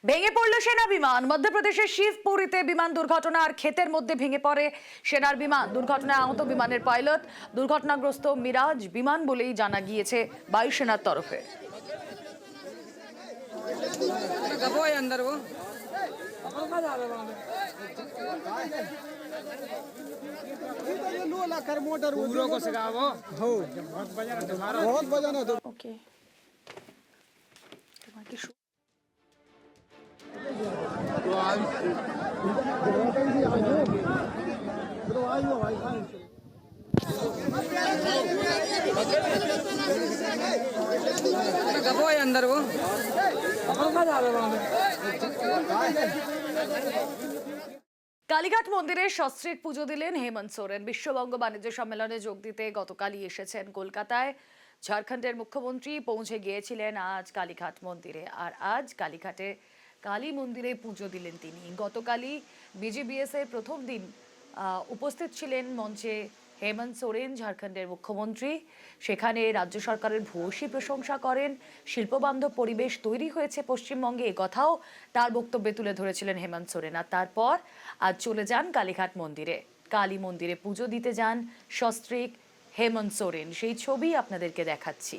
ভেঙে পড়ল সেনা বিমান। মধ্যপ্রদেশের শিবপুরীতে বিমান দুর্ঘটনা, আর ক্ষেতের মধ্যে ভেঙে পড়ে সেনার বিমান। দুর্ঘটনায় আহত বিমানের পাইলট। দুর্ঘটনাগ্রস্ত মিরাজ বিমান বলেই জানা গিয়েছে বায়ুসেনার তরফে। ওকে, তোমার কি अंदर वो কালীঘাট মন্দিরে সস্ত্রীক পুজো দিলেন হেমন্ত সোরেন। বিশ্ববঙ্গ বাণিজ্য সম্মেলনে যোগ দিতে গতকালই এসেছেন কলকাতায়। ঝাড়খণ্ডের মুখ্যমন্ত্রী পৌঁছে গিয়েছিলেন আজ কালীঘাট মন্দিরে, আর আজ কালীঘাটে কালী মন্দিরে পুজো দিলেন তিনি। গতকালই বিজিবিএস এর প্রথম দিন উপস্থিত ছিলেন মঞ্চে হেমন্ত সোরেন, ঝাড়খণ্ডের মুখ্যমন্ত্রী। সেখানে রাজ্য সরকারের ভূয়সী প্রশংসা করেন। শিল্পবান্ধব পরিবেশ তৈরি হয়েছে পশ্চিমবঙ্গে, কথাও তার বক্তব্যে তুলে ধরেছিলেন হেমন্ত সোরেন। আর তারপর আজ চলে যান কালীঘাট মন্দিরে, কালী মন্দিরে পুজো দিতে যান সস্ত্রীক হেমন্ত সোরেন। সেই ছবি আপনাদেরকে দেখাচ্ছি।